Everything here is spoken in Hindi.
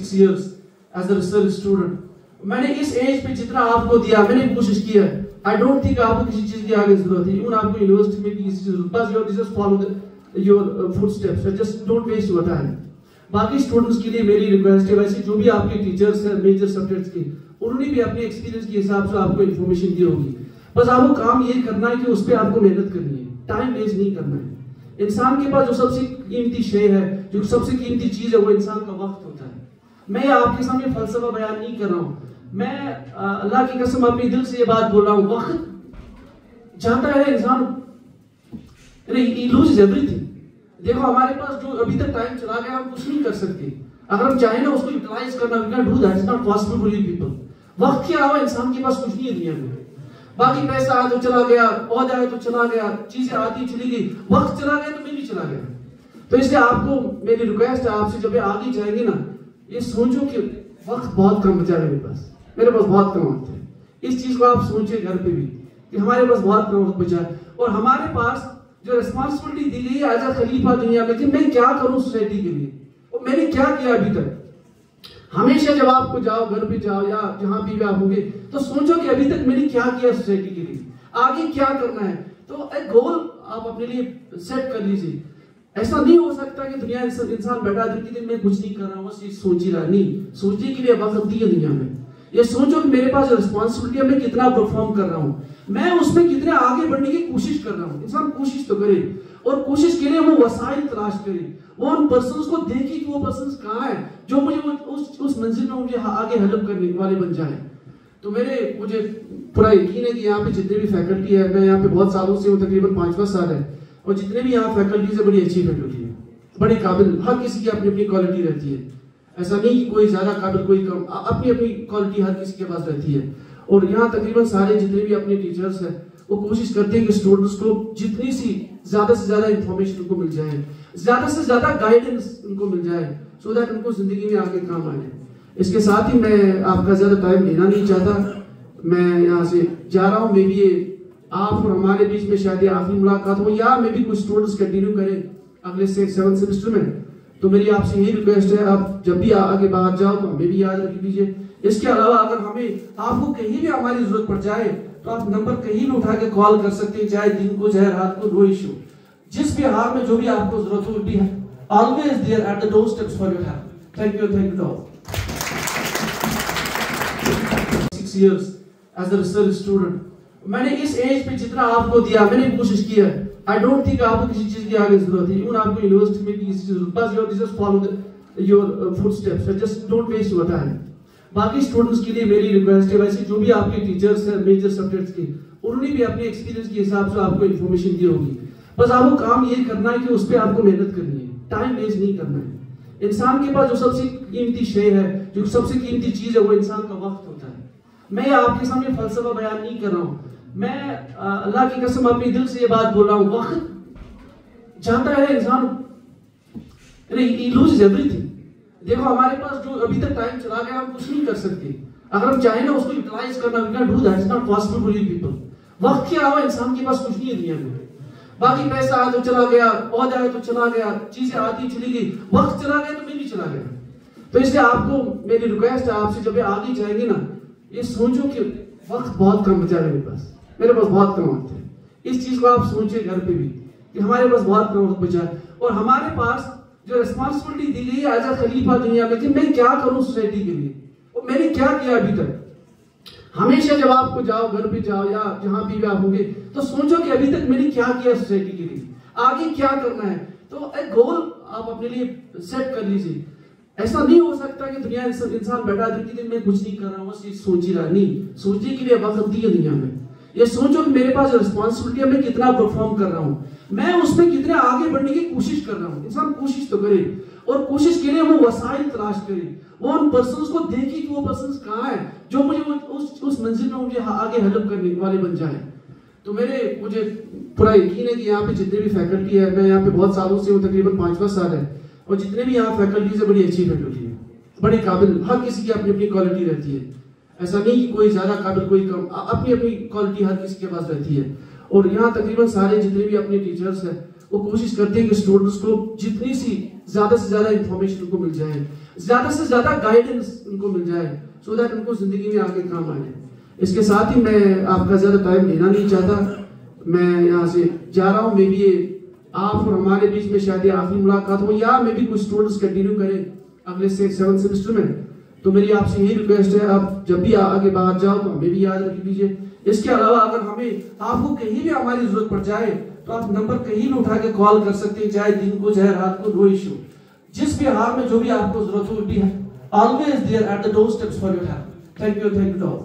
6 years as a research student. मैंने इस एज पे जितना आपको दिया मैंने कोशिश किया. आई डोंट थिंक आपको किसी चीज की आगे जरूरत है. इवन आपको यूनिवर्सिटी में भी किसी चीज बस your just follow your footsteps. Just don't waste your time. बाकी स्टूडेंट्स के लिए मेरी रिक्वेस्ट है, वैसे जो भी आपके टीचर्स हैं मेजर सब्जेक्ट्स के, उन्होंने भी अपने एक्सपीरियंस के हिसाब से आपको इन्फॉर्मेशन दी होगी. बस आपको काम ये करना है कि उस पर आपको मेहनत करनी है, टाइम वेस्ट नहीं करना है. इंसान के पास जो सबसे कीमती शेय है, जो सबसे कीमती चीज है, वो इंसान का वक्त होता है. मैं आपके सामने फलसफा बयान नहीं कर रहा हूँ. मैं अल्लाह की कसम अपने दिल से ये बात बोल रहा हूँ. वक्त जाता है इंसान, he loses everything. देखो हमारे पास जो अभी तक टाइम चला गया हम कुछ नहीं कर सकते. अगर हम चाहें ना उसको यूटिलाइज करना, we can't do that. It's not possible for you people. वक्त के अलावा इंसान के पास कुछ नहीं है दुनिया में. बाकी पैसा आया तो चला गया, औहदा आया तो चला गया, चीजें आती चली गई, वक्त चला गया तो मैं भी चला गया. तो इसलिए आपको मेरी रिक्वेस्ट है आपसे, जब आगे जाएंगे ना, ये सोचो कि वक्त बहुत कम बचा है मेरे पास बहुत कम वक्त है. इस चीज को आप सोचिए घर पे भी कि हमारे पास बहुत कम वक्त बचा है. और हमारे पास जो रिस्पॉन्सिबिलिटी दी गई है एज अ खलीफा दुनिया में कि मैं क्या करूं सोसाइटी के लिए, और मैंने क्या किया अभी तक. हमेशा जब आपको जाओ, घर पे जाओ या जहां भी आप होंगे, तो सोचो कि अभी तक मैंने क्या किया सोसाइटी के लिए, आगे क्या करना है. तो एक गोल आप अपने लिए सेट कर लीजिए. ऐसा नहीं हो सकता कि दुनिया इंसान बैठा दिन के दिन मैं कुछ नहीं कर रहा हूँ, बस ये सोच ही रहा. नहीं, सोचने के लिए वक्त दी है दुनिया में. ये सोचो कि मेरे पास रिस्पॉन्सिबिलिटी है, मैं कितना परफॉर्म कर रहा हूँ, मैं उसमें कितने आगे बढ़ने की कोशिश कर रहा हूँ. इंसान कोशिश तो करे, और कोशिश के लिए वो वसाइल तलाश करे, वो उन पर्सन्स को देखे कि वो पर्सन्स कहाँ है जो मुझे उस मंजिल में मुझे आगे हेल्प करने वाले बन जाए. तो मुझे पूरा यकीन है कि यहाँ पे जितने भी फैकल्टी है, मैं यहाँ पे बहुत सालों से हूँ, तकरीबन 5 साल है, और जितने भी यहाँ फैकल्टीज है बड़ी अच्छी फैकल्टी है, बड़ी काबिल. हर किसी की अपनी अपनी क्वालिटी रहती है. ऐसा नहीं कि कोई ज्यादा काबिल कोई कम, अपनी अपनी क्वालिटी हर किसी के पास रहती है. और यहाँ तकरीबन सारे जितने भी अपने टीचर्स हैं वो कोशिश करते हैं कि स्टूडेंट्स को जितनी सी ज्यादा से ज्यादा इंफॉर्मेशन उनको मिल जाए, ज्यादा से ज्यादा गाइडेंस उनको मिल जाए, सो दैट उनको जिंदगी में आगे काम आए. इसके साथ ही मैं आपका ज्यादा टाइम लेना नहीं चाहता. मैं यहाँ से जा रहा हूँ. मे बी आप और हमारे बीच में शायद आखिरी मुलाकात हो, या मे बी कुछ स्टूडेंट्स कंटिन्यू करें अगले से 7th सेमेस्टर में. तो मेरी आपसे यही रिक्वेस्ट है, आप जब भी आगे बाहर जाओ तो हमें भी याद रख लीजिए. इसके अलावा अगर आपको कहीं भी हमारी जरूरत पड़ जाए तो आप नंबर कहीं भी उठा के कॉल कर सकते हैं, चाहे दिन को चाहे रात को, नो इशू. जिस भी हाल में जो भी आपको जरूरत हो, be always there at the doorsteps for your help. Thank you all. 6 years as a research student. मैंने इस एज पे जितना आपको दिया मैंने कोशिश किया. आई डोंट थिंक आपको किसी चीज की आगे जरूरत है. इवन आपको यूनिवर्सिटी में भी किसी चीज बस your just follow your footsteps. Just don't waste your time. बाकी स्टूडेंट्स के लिए मेरी रिक्वेस्ट है, वैसे जो भी आपके टीचर्स हैं मेजर सब्जेक्ट्स के, उन्होंने भी अपने एक्सपीरियंस के हिसाब से आपको इन्फॉर्मेशन दी होगी. बस आपको काम ये करना है कि उस पर आपको मेहनत करनी है, टाइम वेस्ट नहीं करना है. इंसान के पास जो सबसे कीमती शेय है, जो सबसे कीमती चीज है, वो इंसान का वक्त होता है. मैं आपके सामने फलसफा बयान नहीं कर रहा हूँ. मैं अल्लाह की कसम अपने दिल से ये बात बोल रहा हूँ. वक्त जाता है इंसान, he loses everything. देखो हमारे पास जो अभी तक टाइम चला गया हम कुछ नहीं कर सकते. अगर हम चाहें ना उसको यूटिलाइज करना, we can't do that. It's not possible for you people. वक्त के अलावा इंसान के पास कुछ नहीं है दुनिया में. बाकी पैसा आया तो चला गया, औहदा आया तो चला गया, चीजें आती चली गई, वक्त चला गया तो मैं भी चला गया. तो इसलिए आपको मेरी रिक्वेस्ट है आपसे, जब आगे जाएंगे ना, ये सोचो कि वक्त बहुत कम बचा है मेरे पास बहुत कम वक्त है. इस चीज को आप सोचिए घर पे भी कि हमारे पास बहुत कम वक्त बचा है. और हमारे पास जो रिस्पॉन्सिबिलिटी दी गई है एज अ खलीफा दुनिया में कि मैं क्या करूं सोसाइटी के लिए, और मैंने क्या किया अभी तक. हमेशा जब आपको जाओ, घर पे जाओ या जहां भी आप होंगे, तो सोचो कि अभी तक मैंने क्या किया सोसाइटी के लिए, आगे क्या करना है. तो एक गोल आप अपने लिए सेट कर लीजिए. ऐसा नहीं हो सकता कि दुनिया इंसान बैठा दिन के दिन मैं कुछ नहीं कर रहा हूँ, बस ये सोच ही रहा. नहीं, सोचने के लिए वक्त दी है दुनिया में. ये सोचो कि मेरे पास रिस्पॉन्सिबिलिटी है, मैं कितना परफॉर्म कर रहा हूँ, मैं उसमें कितने आगे बढ़ने की कोशिश कर रहा हूँ. इंसान कोशिश तो करे, और कोशिश के लिए वो वसाइल तलाश करे, वो उन पर्सन्स को देखे कि वो पर्सन्स कहाँ है जो मुझे उस मंजिल में मुझे आगे हेल्प करने वाले बन जाए. तो मुझे पूरा यकीन है कि यहाँ पे जितने भी फैकल्टी है, मैं यहाँ पे बहुत सालों से हूँ, तकरीबन 5 साल है, और जितने भी यहाँ फैकल्टीज है बड़ी अच्छी फैकल्टी है, बड़ी काबिल. हर किसी की अपनी अपनी क्वालिटी रहती है. ऐसा नहीं कि कोई ज्यादा काबिल कोई कम, अपनी अपनी क्वालिटी हर किसी के पास रहती है. और यहाँ तकरीबन सारे जितने भी अपने टीचर्स हैं वो कोशिश करते हैं कि स्टूडेंट्स को जितनी सी ज़्यादा से ज़्यादा इंफॉर्मेशन उनको मिल जाए, ज़्यादा से ज़्यादा गाइडेंस उनको मिल जाए, सो दैट उनको ज़िंदगी में आगे काम आए। इसके साथ ही मैं आपका ज़्यादा टाइम लेना नहीं चाहता, मैं यहाँ से जा रहा हूँ। मे बी आप और हमारे बीच में शायद आखिरी मुलाकात हो, या मे भी कुछ स्टूडेंट्स कंटिन्यू करें अगले से 7th सेमेस्टर में। तो मेरी आपसे यही रिक्वेस्ट है, आप जब भी आगे बाहर जाओ तो हमें भी याद रख लीजिए। इसके अलावा अगर हमें आपको कहीं भी हमारी जरूरत पड़ जाए तो आप नंबर कहीं भी उठा के कॉल कर सकते हैं, चाहे दिन को चाहे रात को, नो इश्यू। जिस भी हाल में जो भी आपको जरूरत हो, be always there at the doorsteps for your help. Thank you all.